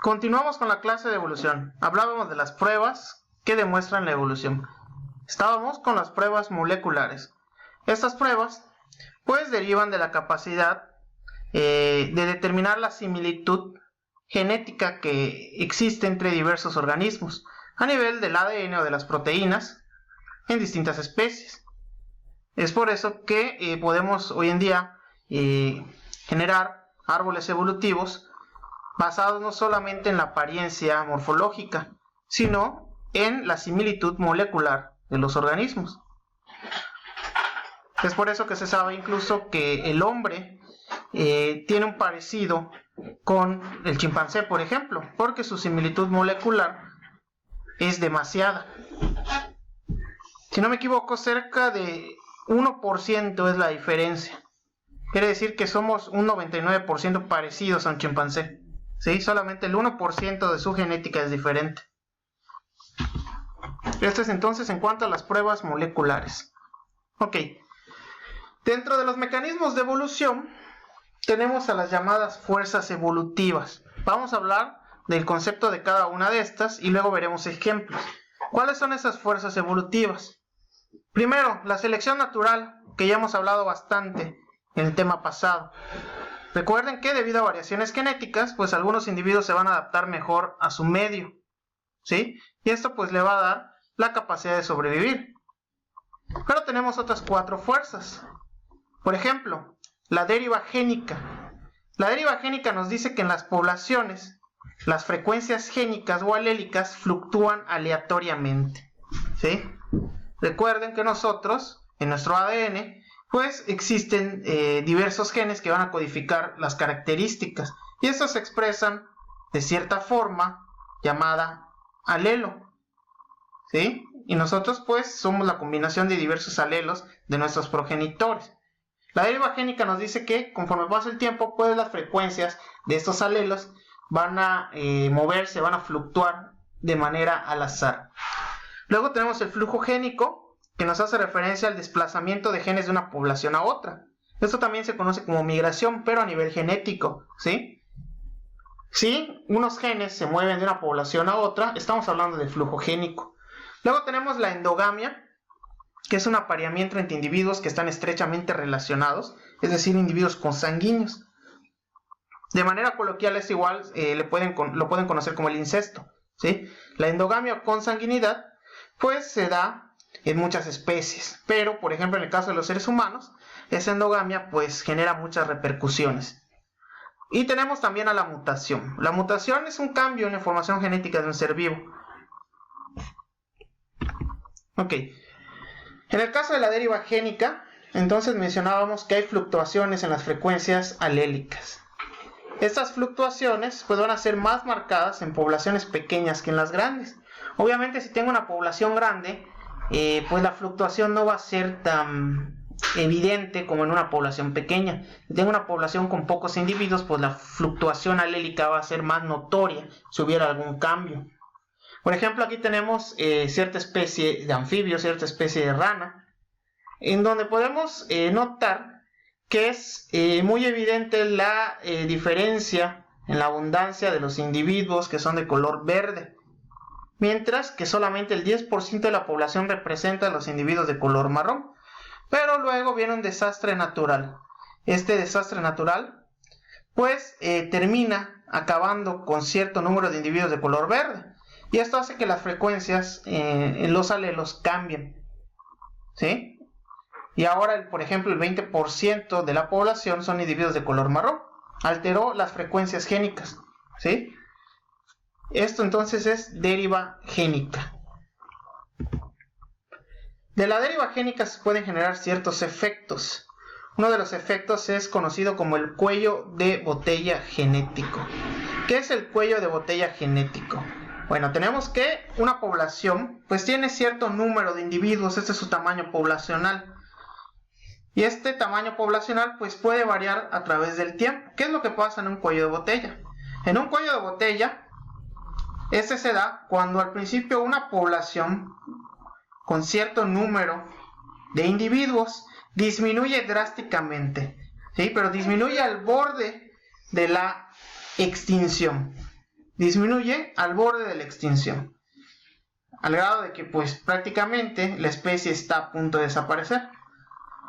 Continuamos con la clase de evolución. Hablábamos de las pruebas que demuestran la evolución. Estábamos con las pruebas moleculares. Estas pruebas, pues, derivan de la capacidad de determinar la similitud genética que existe entre diversos organismos a nivel del ADN o de las proteínas en distintas especies. Es por eso que podemos hoy en día generar árboles evolutivos basados no solamente en la apariencia morfológica, sino en la similitud molecular de los organismos. Es por eso que se sabe incluso que el hombre tiene un parecido con el chimpancé, por ejemplo, porque su similitud molecular es demasiada. Si no me equivoco, cerca de 1% es la diferencia. Quiere decir que somos un 99% parecidos a un chimpancé. ¿Sí? Solamente el 1% de su genética es diferente. Esto es entonces en cuanto a las pruebas moleculares. Ok. Dentro de los mecanismos de evolución tenemos a las llamadas fuerzas evolutivas. Vamos a hablar del concepto de cada una de estas y luego veremos ejemplos. ¿Cuáles son esas fuerzas evolutivas? Primero, la selección natural, que ya hemos hablado bastante en el tema pasado. Recuerden que debido a variaciones genéticas, pues algunos individuos se van a adaptar mejor a su medio, ¿sí? Y esto pues le va a dar la capacidad de sobrevivir. Pero tenemos otras 4 fuerzas. Por ejemplo, la deriva génica. La deriva génica nos dice que en las poblaciones, las frecuencias génicas o alélicas fluctúan aleatoriamente, ¿sí? Recuerden que nosotros, en nuestro ADN, pues existen diversos genes que van a codificar las características y estos se expresan de cierta forma llamada alelo, ¿sí? Y nosotros pues somos la combinación de diversos alelos de nuestros progenitores. La deriva génica nos dice que conforme pasa el tiempo, pues las frecuencias de estos alelos van a moverse, van a fluctuar de manera al azar. Luego tenemos el flujo génico, que nos hace referencia al desplazamiento de genes de una población a otra. Esto también se conoce como migración, pero a nivel genético, ¿sí? Si unos genes se mueven de una población a otra, estamos hablando de flujo génico. Luego tenemos la endogamia, que es un apareamiento entre individuos que están estrechamente relacionados, es decir, individuos consanguíneos. De manera coloquial es igual, lo pueden conocer como el incesto, ¿sí? La endogamia o consanguinidad, pues se da en muchas especies, pero por ejemplo en el caso de los seres humanos, esa endogamia pues genera muchas repercusiones. Y tenemos también a la mutación. La mutación es un cambio en la información genética de un ser vivo. Ok. En el caso de la deriva génica, entonces mencionábamos que hay fluctuaciones en las frecuencias alélicas. Estas fluctuaciones pues van a ser más marcadas en poblaciones pequeñas que en las grandes. Obviamente si tengo una población grande, pues la fluctuación no va a ser tan evidente como en una población pequeña. Si tengo una población con pocos individuos, pues la fluctuación alélica va a ser más notoria si hubiera algún cambio. Por ejemplo, aquí tenemos cierta especie de anfibio, cierta especie de rana, en donde podemos notar que es muy evidente la diferencia en la abundancia de los individuos que son de color verde, mientras que solamente el 10% de la población representa a los individuos de color marrón. Pero luego viene un desastre natural. Este desastre natural pues termina acabando con cierto número de individuos de color verde, y esto hace que las frecuencias en los alelos cambien, ¿sí? Y ahora, por ejemplo, el 20% de la población son individuos de color marrón. Alteró las frecuencias génicas, ¿sí? Esto entonces es deriva génica. De la deriva génica se pueden generar ciertos efectos. Uno de los efectos es conocido como el cuello de botella genético. ¿Qué es el cuello de botella genético? Bueno, tenemos que una población pues tiene cierto número de individuos, este es su tamaño poblacional. Y este tamaño poblacional pues puede variar a través del tiempo. ¿Qué es lo que pasa en un cuello de botella? En un cuello de botella, este se da cuando al principio una población con cierto número de individuos disminuye drásticamente, ¿sí? Pero disminuye al borde de la extinción. disminuye al borde de la extinción, al grado de que pues prácticamente la especie está a punto de desaparecer.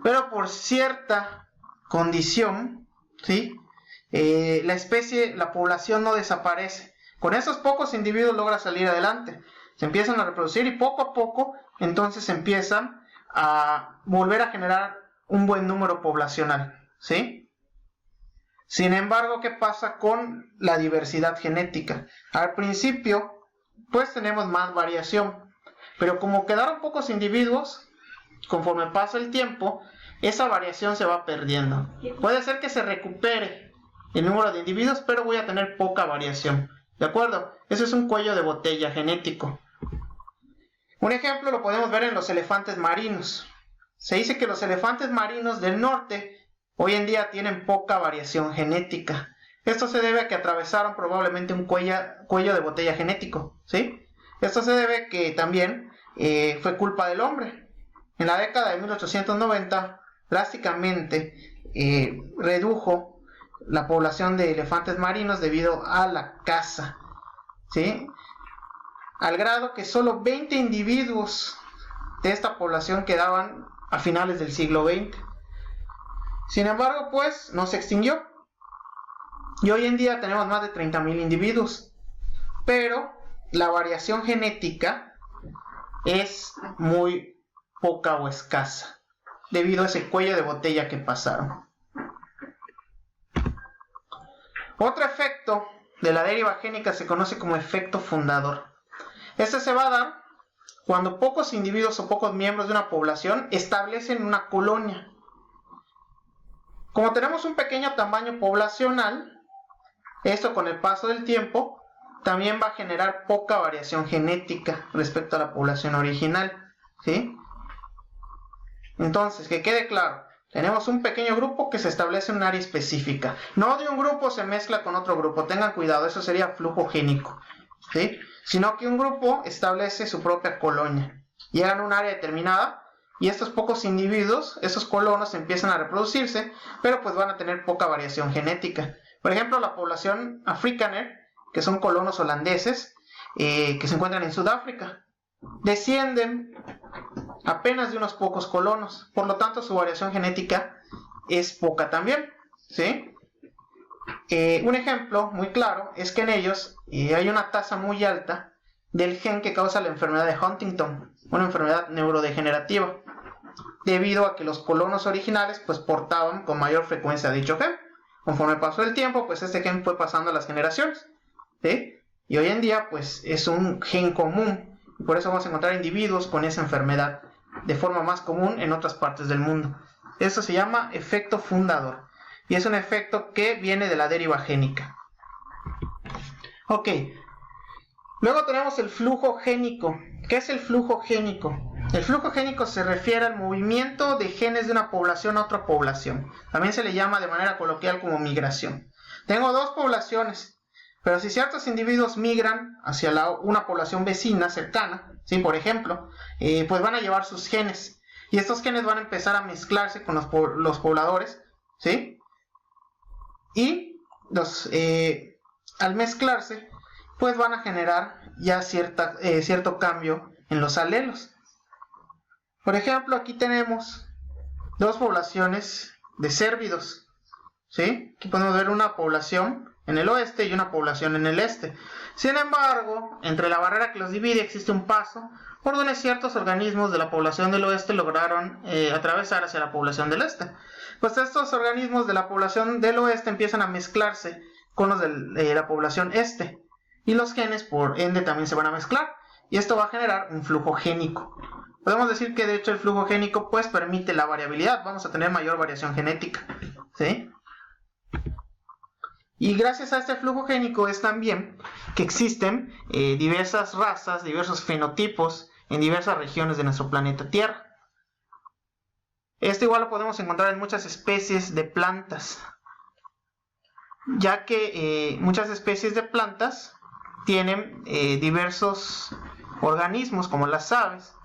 Pero por cierta condición, ¿sí? La población no desaparece. Con esos pocos individuos logra salir adelante. Se empiezan a reproducir y poco a poco entonces empiezan a volver a generar un buen número poblacional, ¿sí? Sin embargo, ¿qué pasa con la diversidad genética? Al principio, pues tenemos más variación, pero como quedaron pocos individuos, conforme pasa el tiempo, esa variación se va perdiendo. Puede ser que se recupere el número de individuos, pero voy a tener poca variación. ¿De acuerdo? Eso es un cuello de botella genético. Un ejemplo lo podemos ver en los elefantes marinos. Se dice que los elefantes marinos del norte hoy en día tienen poca variación genética. Esto se debe a que atravesaron probablemente un cuello de botella genético, ¿sí? Esto se debe a que también fue culpa del hombre. En la década de 1890 drásticamente redujo la población de elefantes marinos debido a la caza, ¿sí? Al grado que solo 20 individuos de esta población quedaban a finales del siglo XX. Sin embargo, pues no se extinguió y hoy en día tenemos más de 30.000 individuos, pero la variación genética es muy poca o escasa debido a ese cuello de botella que pasaron. Otro efecto de la deriva génica se conoce como efecto fundador. Este se va a dar cuando pocos individuos o pocos miembros de una población establecen una colonia. Como tenemos un pequeño tamaño poblacional, esto con el paso del tiempo también va a generar poca variación genética respecto a la población original, ¿sí? Entonces, que quede claro, tenemos un pequeño grupo que se establece en un área específica. No de un grupo se mezcla con otro grupo, tengan cuidado, eso sería flujo génico, ¿sí? Sino que un grupo establece su propia colonia. Llegan a un área determinada y estos pocos individuos, esos colonos empiezan a reproducirse, pero pues van a tener poca variación genética. Por ejemplo, la población afrikaner, que son colonos holandeses, que se encuentran en Sudáfrica, descienden apenas de unos pocos colonos, por lo tanto su variación genética es poca también, ¿sí? Un ejemplo muy claro es que en ellos hay una tasa muy alta del gen que causa la enfermedad de Huntington, una enfermedad neurodegenerativa, debido a que los colonos originales pues portaban con mayor frecuencia dicho gen. Conforme pasó el tiempo, pues este gen fue pasando a las generaciones, ¿sí? Y hoy en día pues es un gen común, y por eso vamos a encontrar individuos con esa enfermedad de forma más común en otras partes del mundo. Esto se llama efecto fundador, y es un efecto que viene de la deriva génica. Ok, luego tenemos el flujo génico. ¿Qué es el flujo génico? El flujo génico se refiere al movimiento de genes de una población a otra población. También se le llama de manera coloquial como migración. Tengo dos poblaciones, pero si ciertos individuos migran hacia una población vecina, cercana, ¿sí? Por ejemplo, pues van a llevar sus genes. Y estos genes van a empezar a mezclarse con los pobladores, ¿sí? Y al mezclarse, pues van a generar ya cierto cambio en los alelos. Por ejemplo, aquí tenemos dos poblaciones de cérvidos, ¿sí? Aquí podemos ver una población en el oeste y una población en el este. Sin embargo, entre la barrera que los divide existe un paso por donde ciertos organismos de la población del oeste lograron atravesar hacia la población del este. Pues estos organismos de la población del oeste empiezan a mezclarse con los de la población este, y los genes por ende también se van a mezclar, y esto va a generar un flujo génico. Podemos decir que de hecho el flujo génico pues permite la variabilidad, vamos a tener mayor variación genética, ¿sí? Y gracias a este flujo génico es también que existen diversas razas, diversos fenotipos en diversas regiones de nuestro planeta Tierra. Esto igual lo podemos encontrar en muchas especies de plantas, ya que muchas especies de plantas tienen diversos organismos como las aves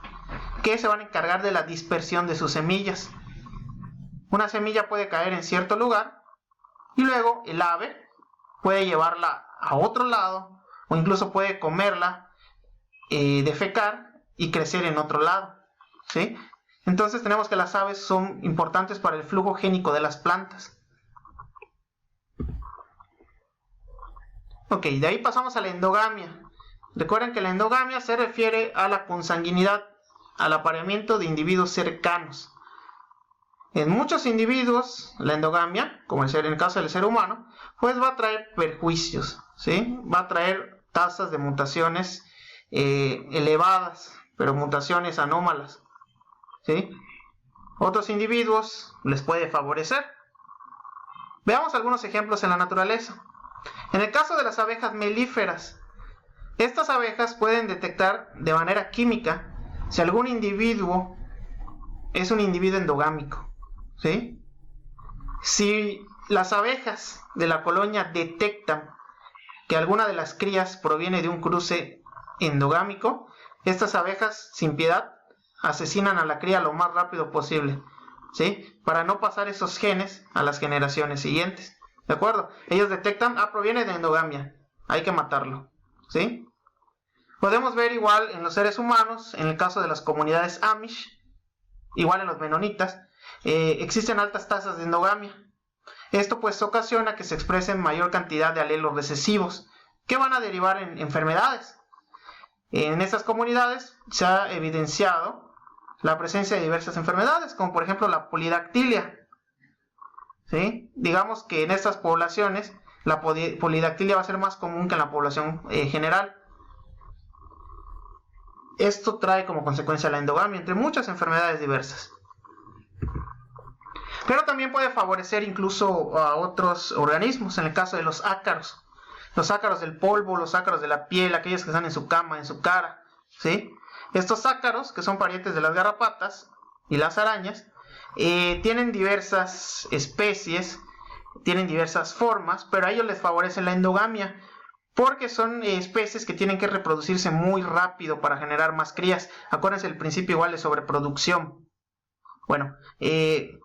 que se van a encargar de la dispersión de sus semillas. Una semilla puede caer en cierto lugar y luego el ave puede llevarla a otro lado o incluso puede comerla, defecar y crecer en otro lado, ¿sí? Entonces tenemos que las aves son importantes para el flujo génico de las plantas. Ok, de ahí pasamos a la endogamia. Recuerden que la endogamia se refiere a la consanguinidad, al apareamiento de individuos cercanos. En muchos individuos, la endogamia, como en el caso del ser humano, pues va a traer perjuicios, ¿sí? Va a traer tasas de mutaciones elevadas, pero mutaciones anómalas, ¿sí? Otros individuos les puede favorecer. Veamos algunos ejemplos en la naturaleza. En el caso de las abejas melíferas, estas abejas pueden detectar de manera química si algún individuo es un individuo endogámico, ¿sí? Si las abejas de la colonia detectan que alguna de las crías proviene de un cruce endogámico, estas abejas sin piedad asesinan a la cría lo más rápido posible, ¿sí? Para no pasar esos genes a las generaciones siguientes, ¿de acuerdo? Ellos detectan, proviene de endogamia, hay que matarlo, ¿sí? Podemos ver igual en los seres humanos, en el caso de las comunidades Amish, igual en los menonitas, existen altas tasas de endogamia. Esto pues ocasiona que se expresen mayor cantidad de alelos recesivos que van a derivar en enfermedades. En estas comunidades se ha evidenciado la presencia de diversas enfermedades, como por ejemplo la polidactilia, ¿sí? Digamos que en estas poblaciones la polidactilia va a ser más común que en la población general. Esto trae como consecuencia la endogamia, entre muchas enfermedades diversas. Pero también puede favorecer incluso a otros organismos, en el caso de los ácaros. Los ácaros del polvo, los ácaros de la piel, aquellos que están en su cama, en su cara, ¿sí? Estos ácaros, que son parientes de las garrapatas y las arañas, tienen diversas especies, tienen diversas formas, pero a ellos les favorece la endogamia, porque son especies que tienen que reproducirse muy rápido para generar más crías. Acuérdense el principio igual de sobreproducción. Bueno, en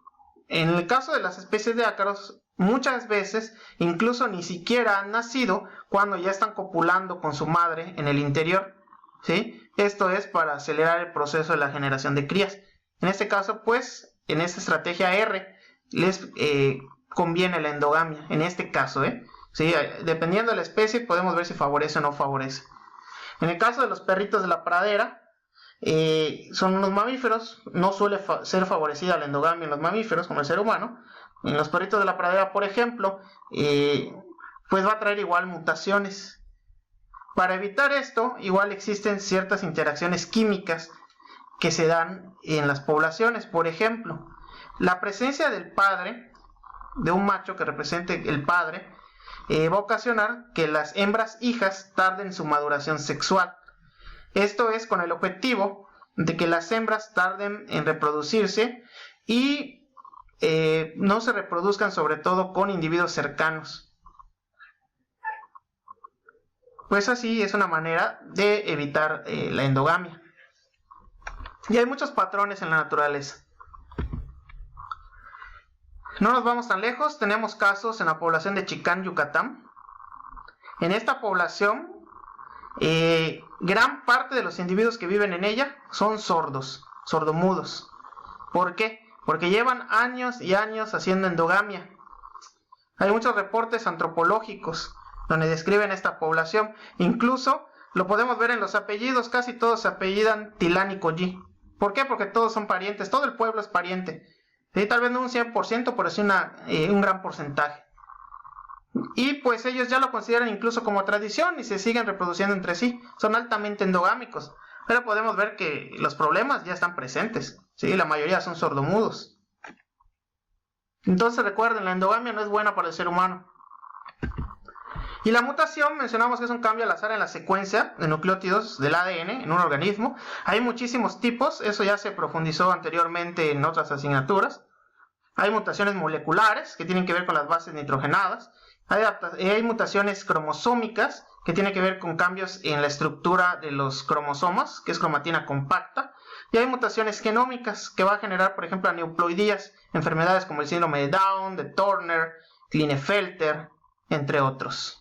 el caso de las especies de ácaros, muchas veces incluso ni siquiera han nacido cuando ya están copulando con su madre en el interior, ¿sí? Esto es para acelerar el proceso de la generación de crías. En este caso, pues, en esta estrategia R, les conviene la endogamia, en este caso, ¿sí? Dependiendo de la especie, podemos ver si favorece o no favorece. En el caso de los perritos de la pradera, son unos mamíferos, no suele ser favorecida la endogamia en los mamíferos como el ser humano. En los perritos de la pradera, por ejemplo, pues va a traer igual mutaciones. Para evitar esto, igual existen ciertas interacciones químicas que se dan en las poblaciones. Por ejemplo, la presencia del padre, de un macho que represente el padre, va a ocasionar que las hembras hijas tarden su maduración sexual. Esto es con el objetivo de que las hembras tarden en reproducirse y no se reproduzcan sobre todo con individuos cercanos. Pues así es una manera de evitar la endogamia. Y hay muchos patrones en la naturaleza. No nos vamos tan lejos, tenemos casos en la población de Chicán, Yucatán. En esta población, gran parte de los individuos que viven en ella son sordos, sordomudos. ¿Por qué? Porque llevan años y años haciendo endogamia. Hay muchos reportes antropológicos donde describen esta población. Incluso lo podemos ver en los apellidos, casi todos se apellidan Tilán y Collí. ¿Por qué? Porque todos son parientes, todo el pueblo es pariente. ¿Sí? Tal vez no un 100%, pero sí un gran porcentaje. Y pues ellos ya lo consideran incluso como tradición y se siguen reproduciendo entre sí. Son altamente endogámicos. Pero podemos ver que los problemas ya están presentes, ¿sí? La mayoría son sordomudos. Entonces recuerden, la endogamia no es buena para el ser humano. Y la mutación, mencionamos que es un cambio al azar en la secuencia de nucleótidos del ADN en un organismo. Hay muchísimos tipos, eso ya se profundizó anteriormente en otras asignaturas. Hay mutaciones moleculares que tienen que ver con las bases nitrogenadas. Hay mutaciones cromosómicas que tienen que ver con cambios en la estructura de los cromosomas, que es cromatina compacta. Y hay mutaciones genómicas que va a generar, por ejemplo, aneuploidías, enfermedades como el síndrome de Down, de Turner, Klinefelter, entre otros.